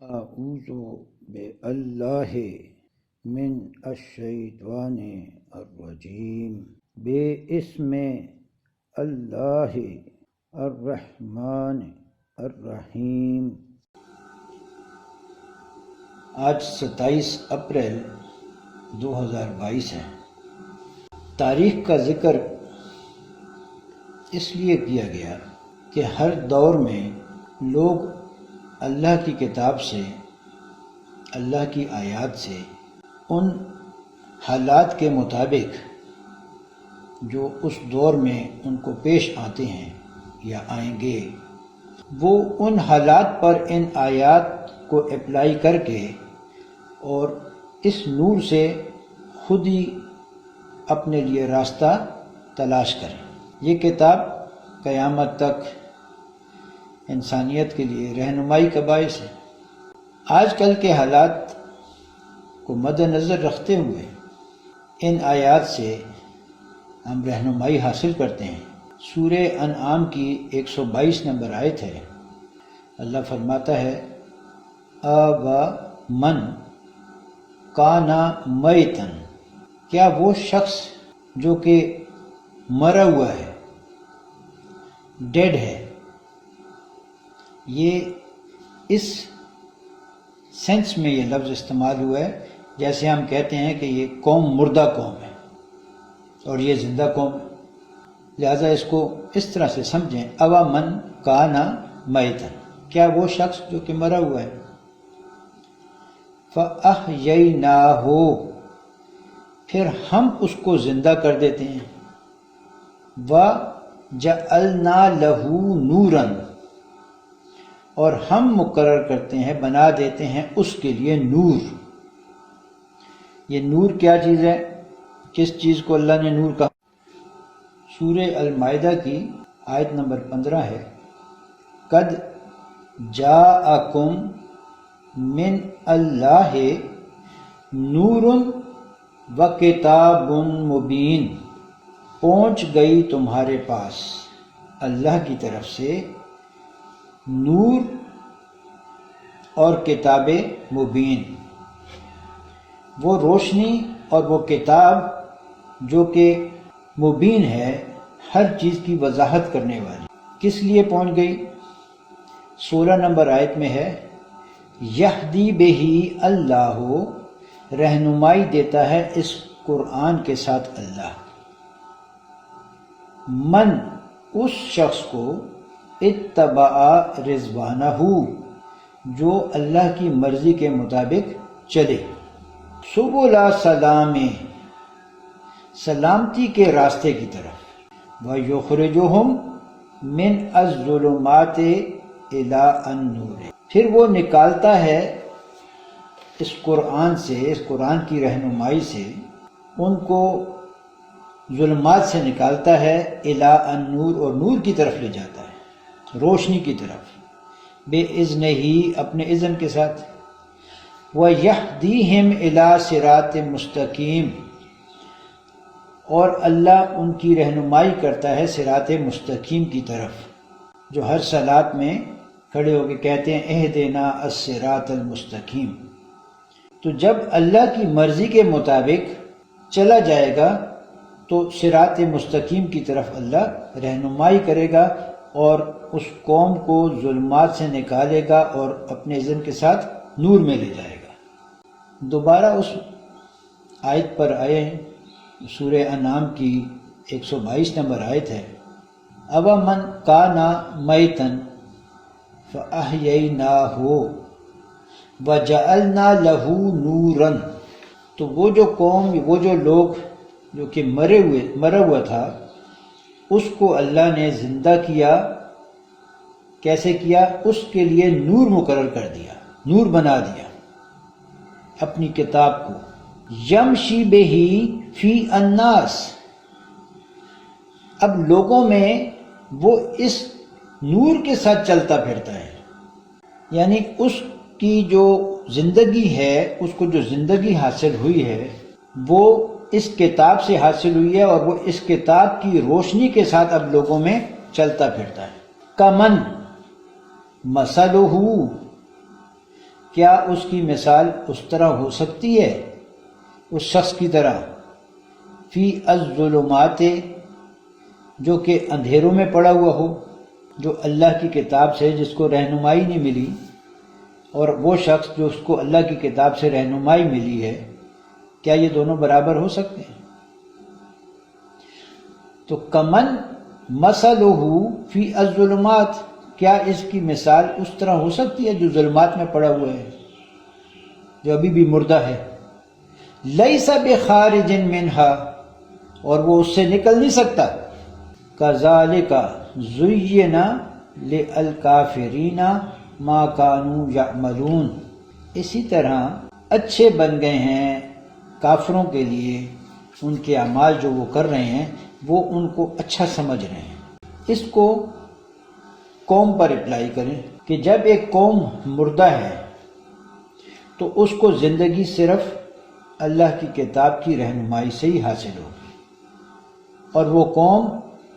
اعوذ باللہ من الشیطان الرجیم بسم اللہ الرحمن الرحیم۔ آج 27 اپریل 2022 ہے۔ تاریخ کا ذکر اس لیے کیا گیا کہ ہر دور میں لوگ اللہ کی کتاب سے، اللہ کی آیات سے، ان حالات کے مطابق جو اس دور میں ان کو پیش آتے ہیں یا آئیں گے، وہ ان حالات پر ان آیات کو اپلائی کر کے اور اس نور سے خود ہی اپنے لیے راستہ تلاش کریں۔ یہ کتاب قیامت تک انسانیت کے لیے رہنمائی کا باعث ہے۔ آج کل کے حالات کو مد نظر رکھتے ہوئے ان آیات سے ہم رہنمائی حاصل کرتے ہیں۔ سورہ انعام کی 122 نمبر آیت ہے۔ اللہ فرماتا ہے اَوَ مَنْ کَانَ مَیْتًا، کیا وہ شخص جو کہ مرا ہوا ہے، ڈیڈ ہے۔ یہ اس سینس میں یہ لفظ استعمال ہوا ہے جیسے ہم کہتے ہیں کہ یہ قوم مردہ قوم ہے اور یہ زندہ قوم ہے، لہٰذا اس کو اس طرح سے سمجھیں اَوَ مَنْ کَانَ مَیْتًا، کیا وہ شخص جو کہ مرا ہوا ہے، فَأَحْیَیْنَاهُ، پھر ہم اس کو زندہ کر دیتے ہیں، وَجَعَلْنَا لَهُ نُورًا، اور ہم مقرر کرتے ہیں، بنا دیتے ہیں اس کے لیے نور۔ یہ نور کیا چیز ہے؟ کس چیز کو اللہ نے نور کہا؟ سورہ المائدہ کی آیت نمبر 15 ہے، قد جاءکم من اللہ نور و کتاب مبین، پہنچ گئی تمہارے پاس اللہ کی طرف سے نور اور کتاب مبین، وہ روشنی اور وہ کتاب جو کہ مبین ہے، ہر چیز کی وضاحت کرنے والی۔ کس لیے پہنچ گئی؟ 16 نمبر آیت میں ہے یہدی بہی اللہ، رہنمائی دیتا ہے اس قرآن کے ساتھ اللہ، من، اس شخص کو، اتبع رضوانہ، جو اللہ کی مرضی کے مطابق چلے، سبل السلام، سلامتی کے راستے کی طرف، وَيُخْرِجُهُمْ مِنْ الظُّلُمَاتِ إِلَىٰ النُّورِ، پھر وہ نکالتا ہے اس قرآن سے، اس قرآن کی رہنمائی سے ان کو ظلمات سے نکالتا ہے، اِلَىٰ النُّور، اور نور کی طرف لے جاتا ہے، روشنی کی طرف، بے اذن ہی، اپنے اذن کے ساتھ، وَيَهْدِيهِمْ إِلَىٰ صِرَاطٍ مُسْتَقِيمٍ، اور اللہ ان کی رہنمائی کرتا ہے صراط مستقیم کی طرف، جو ہر صلاۃ میں کھڑے ہو کے کہتے ہیں اہدنا الصراط المستقیم۔ تو جب اللہ کی مرضی کے مطابق چلا جائے گا تو صراط مستقیم کی طرف اللہ رہنمائی کرے گا اور اس قوم کو ظلمات سے نکالے گا اور اپنے اذن کے ساتھ نور میں لے جائے گا۔ دوبارہ اس آیت پر آئے ہیں، سورہ انعام کی 122 نمبر آیت ہے اَوَ مَنْ کَانَ مَیْتًا فَأَحْیَیْنَاهُ وَجَعَلْنَا لَهُ نُورًا، تو وہ جو قوم، وہ جو لوگ جو کہ مرا ہوا تھا، اس کو اللہ نے زندہ کیا۔ کیسے کیا؟ اس کے لیے نور مقرر کر دیا، نور بنا دیا اپنی کتاب کو، یمشی بہی فی الناس، اب لوگوں میں وہ اس نور کے ساتھ چلتا پھرتا ہے، یعنی اس کی جو زندگی ہے، اس کو جو زندگی حاصل ہوئی ہے وہ اس کتاب سے حاصل ہوئی ہے، اور وہ اس کتاب کی روشنی کے ساتھ اب لوگوں میں چلتا پھرتا ہے۔ کمن مثلہ، کیا اس کی مثال اس طرح ہو سکتی ہے، اس شخص کی طرح، فی الظلمات، جو کہ اندھیروں میں پڑا ہوا ہو، جو اللہ کی کتاب سے جس کو رہنمائی نہیں ملی، اور وہ شخص جو اس کو اللہ کی کتاب سے رہنمائی ملی ہے، کیا یہ دونوں برابر ہو سکتے ہیں؟ تو کمن مثلہ فی الظلمات، کیا اس کی مثال اس طرح ہو سکتی ہے جو ظلمات میں پڑا ہوا ہے، جو ابھی بھی مردہ ہے، لیس بخارج منہا، اور وہ اس سے نکل نہیں سکتا، کذالک زین للکافرین ما کانوا یعملون، اسی طرح اچھے بن گئے ہیں کافروں کے لیے ان کے اعمال جو وہ کر رہے ہیں، وہ ان کو اچھا سمجھ رہے ہیں۔ اس کو قوم پر اپلائی کریں کہ جب ایک قوم مردہ ہے تو اس کو زندگی صرف اللہ کی کتاب کی رہنمائی سے ہی حاصل ہوگی، اور وہ قوم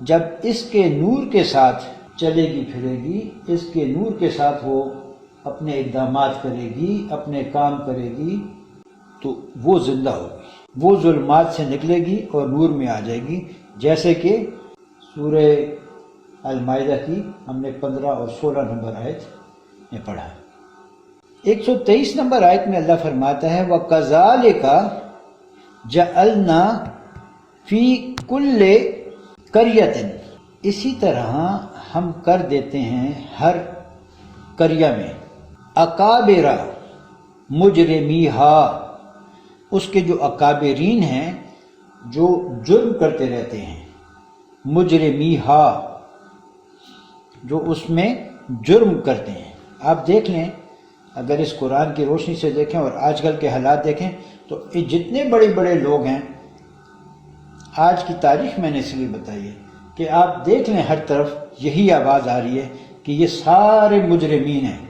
جب اس کے نور کے ساتھ چلے گی پھرے گی، اس کے نور کے ساتھ وہ اپنے اقدامات کرے گی، اپنے کام کرے گی، تو وہ زندہ ہوگی، وہ ظلمات سے نکلے گی اور نور میں آ جائے گی، جیسے کہ سورہ المائدہ کی ہم نے 15 اور 16 نمبر آیت میں پڑھا۔ 123 نمبر آیت میں اللہ فرماتا ہے وَكَذَلِكَ جَعَلْنَا فِي كُلِّ قَرْيَةٍ، اسی طرح ہم کر دیتے ہیں ہر قریہ میں، اکابر مجرمیہا، اس کے جو اکابرین ہیں جو جرم کرتے رہتے ہیں، مجرمیہا، جو اس میں جرم کرتے ہیں۔ آپ دیکھ لیں، اگر اس قرآن کی روشنی سے دیکھیں اور آج کل کے حالات دیکھیں تو یہ جتنے بڑے بڑے لوگ ہیں، آج کی تاریخ میں نے اس لیے بتائی ہے کہ آپ دیکھ لیں ہر طرف یہی آواز آ رہی ہے کہ یہ سارے مجرمین ہیں،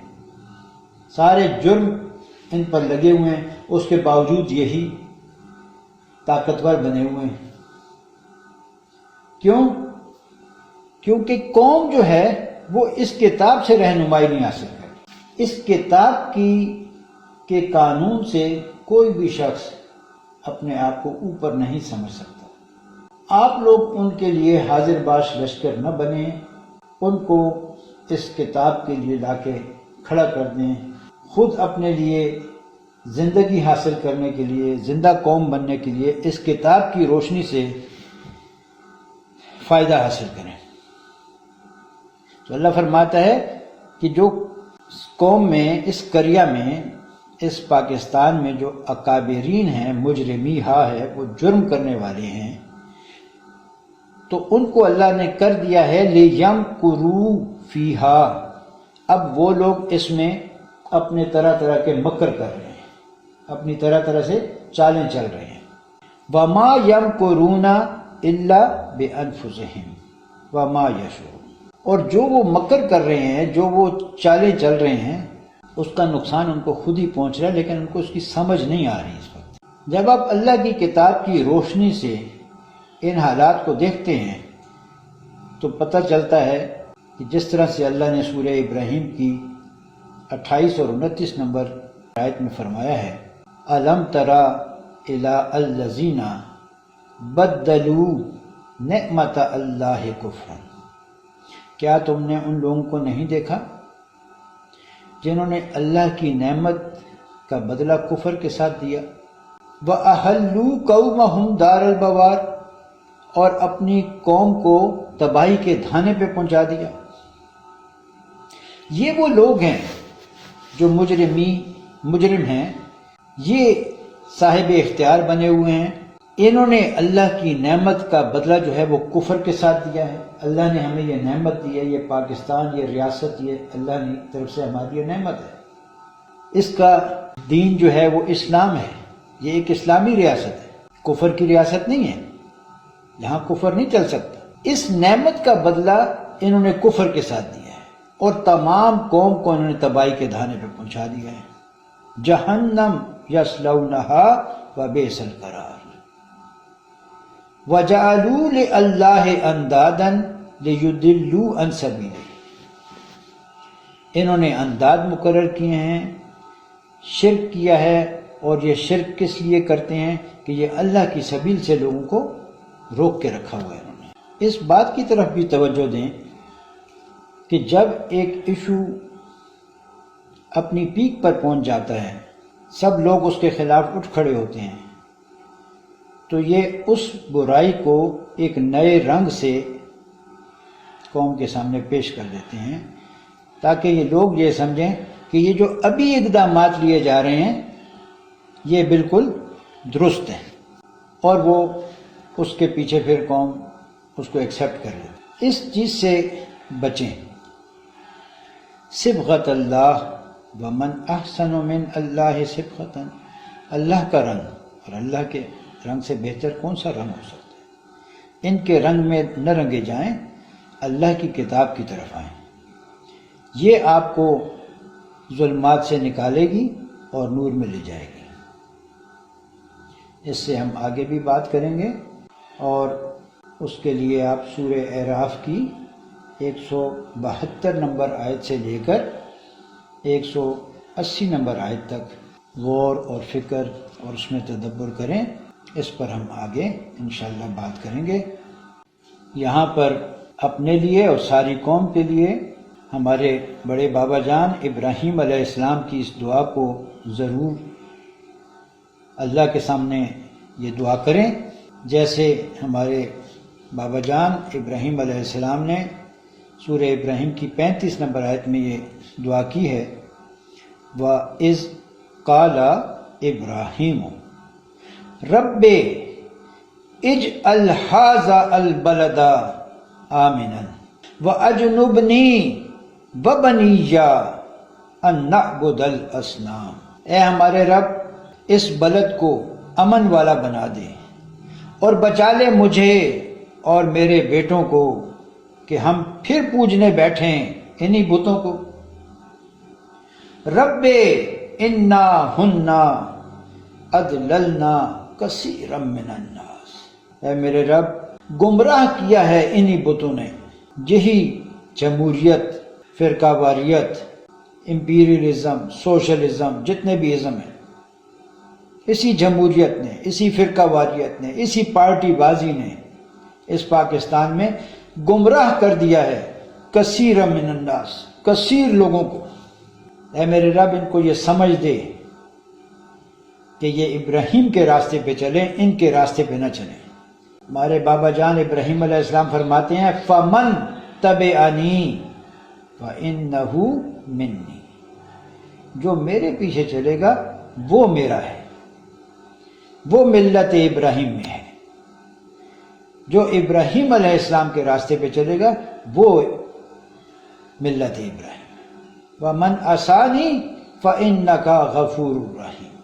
سارے جرم ان پر لگے ہوئے ہیں، اس کے باوجود یہی طاقتور بنے ہوئے ہیں۔ کیوں؟ کیونکہ قوم جو ہے وہ اس کتاب سے رہنمائی نہیں حاصل کرتی، اس کتاب کے قانون سے کوئی بھی شخص اپنے آپ کو اوپر نہیں سمجھ سکتا۔ آپ لوگ ان کے لیے حاضر باش لشکر نہ بنیں، ان کو اس کتاب کے لیے لا کے کھڑا کر دیں، خود اپنے لیے زندگی حاصل کرنے کے لیے، زندہ قوم بننے کے لیے اس کتاب کی روشنی سے فائدہ حاصل کریں۔ تو اللہ فرماتا ہے کہ جو قوم میں، اس قریہ میں، اس پاکستان میں جو اکابرین ہیں، مجرمیہا ہے، وہ جرم کرنے والے ہیں، تو ان کو اللہ نے کر دیا ہے لِيَمْكُرُوا فِيهَا، اب وہ لوگ اس میں اپنے طرح طرح کے مکر کر رہے ہیں، اپنی طرح طرح سے چالیں چل رہے ہیں۔ وَمَا يَمْكُرُونَ إِلَّا بِأَنفُسِهِمْ وَمَا يَشْعُرُونَ، اور جو وہ مکر کر رہے ہیں، جو وہ چالیں چل رہے ہیں، اس کا نقصان ان کو خود ہی پہنچ رہا ہے، لیکن ان کو اس کی سمجھ نہیں آ رہی اس وقت۔ جب آپ اللہ کی کتاب کی روشنی سے ان حالات کو دیکھتے ہیں تو پتہ چلتا ہے کہ جس طرح سے اللہ نے سورہ ابراہیم کی 28 اور 29 نمبر آیت میں فرمایا ہے، أَلَمْ تَرَ إِلَىٰ الَّذِينَ بَدَّلُوا نِعْمَتَ اللَّهِ كُفْرًا، کیا تم نے ان لوگوں کو نہیں دیکھا جنہوں نے اللہ کی نعمت کا بدلہ کفر کے ساتھ دیا، وَأَحَلُّوا قَوْمَهُمْ دَارَ الْبَوَارِ، اور اپنی قوم کو تباہی کے دھانے پہ پہنچا دیا۔ یہ وہ لوگ ہیں جو مجرم ہیں، یہ صاحب اختیار بنے ہوئے ہیں، انہوں نے اللہ کی نعمت کا بدلہ جو ہے وہ کفر کے ساتھ دیا ہے۔ اللہ نے ہمیں یہ نعمت دی ہے، یہ پاکستان، یہ ریاست، یہ اللہ کی طرف سے ہماری یہ نعمت ہے، اس کا دین جو ہے وہ اسلام ہے، یہ ایک اسلامی ریاست ہے، کفر کی ریاست نہیں ہے، یہاں کفر نہیں چل سکتا۔ اس نعمت کا بدلہ انہوں نے کفر کے ساتھ دیا ہے، اور تمام قوم کو انہوں نے تباہی کے دھانے پہ پہنچا دیا ہے۔ جہنم یصلونہا وبئس القرار وجعلوا للہ اندادا لیضلوا عن سبیلہ، انہوں نے انداد مقرر کیے ہیں شرک کیا ہے، اور یہ شرک کس لیے کرتے ہیں کہ یہ اللہ کی سبیل سے لوگوں کو روک کے رکھا ہوا ہے انہوں نے۔ اس بات کی طرف بھی توجہ دیں کہ جب ایک ایشو اپنی پیک پر پہنچ جاتا ہے، سب لوگ اس کے خلاف اٹھ کھڑے ہوتے ہیں، تو یہ اس برائی کو ایک نئے رنگ سے قوم کے سامنے پیش کر دیتے ہیں، تاکہ یہ لوگ یہ سمجھیں کہ یہ جو ابھی اقدامات لیے جا رہے ہیں یہ بالکل درست ہیں، اور وہ اس کے پیچھے پھر قوم اس کو ایکسیپٹ کر لے۔ اس چیز سے بچیں۔ صبغۃ اللہ ومن احسن من اللہ صبغۃ، اللہ کا رنگ، اور اللہ کے رنگ سے بہتر کون سا رنگ ہو سکتا ہے؟ ان کے رنگ میں نہ رنگے جائیں، اللہ کی کتاب کی طرف آئیں، یہ آپ کو ظلمات سے نکالے گی اور نور میں لے جائے گی۔ اس سے ہم آگے بھی بات کریں گے، اور اس کے لیے آپ سورہ اعراف کی 172 نمبر آیت سے لے کر 180 نمبر آیت تک غور اور فکر اور اس میں تدبر کریں۔ اس پر ہم آگے انشاءاللہ بات کریں گے۔ یہاں پر اپنے لیے اور ساری قوم کے لیے ہمارے بڑے بابا جان ابراہیم علیہ السلام کی اس دعا کو ضرور اللہ کے سامنے یہ دعا کریں، جیسے ہمارے بابا جان ابراہیم علیہ السلام نے سورہ ابراہیم کی 35 نمبر آیت میں یہ دعا کی ہے، وَإِذْ قَالَ إِبْرَاهِيمُ رَبِّ اجْعَلْ هَٰذَا الْبَلَدَ آمِنًا وَأَجْنُبْنِي وَبَنِيَّ أَن نَّعْبُدَ الْأَصْنَامَ۔ اے ہمارے رب، اس بلد کو امن والا بنا دے اور بچا لے مجھے اور میرے بیٹوں کو کہ ہم پھر پوجنے بیٹھیں انہی بتوں کو۔ رب انا ہننا اضللنا کثیرا من الناس، اے میرے رب گمراہ کیا ہے انہی بتوں نے، یہی جمہوریت، فرقہ واریت، امپیریلزم، سوشلزم، جتنے بھی ازم ہیں، اسی جمہوریت نے، اسی فرقہ واریت نے، اسی پارٹی بازی نے اس پاکستان میں گمراہ کر دیا ہے کثیر من الناس، کثیر لوگوں کو۔ اے میرے رب ان کو یہ سمجھ دے کہ یہ ابراہیم کے راستے پہ چلیں، ان کے راستے پہ نہ چلیں۔ ہمارے بابا جان ابراہیم علیہ السلام فرماتے ہیں فَمَن تَبِعَنِي فَإِنَّهُ مِنِّي، جو میرے پیچھے چلے گا وہ میرا ہے، وہ ملت ابراہیم میں ہے۔ جو ابراہیم علیہ السلام کے راستے پہ چلے گا وہ ملت ابراہیم۔ وَمَنْ عَصَانِي فَإِنَّكَ غَفُورٌ رَحِيمٌ،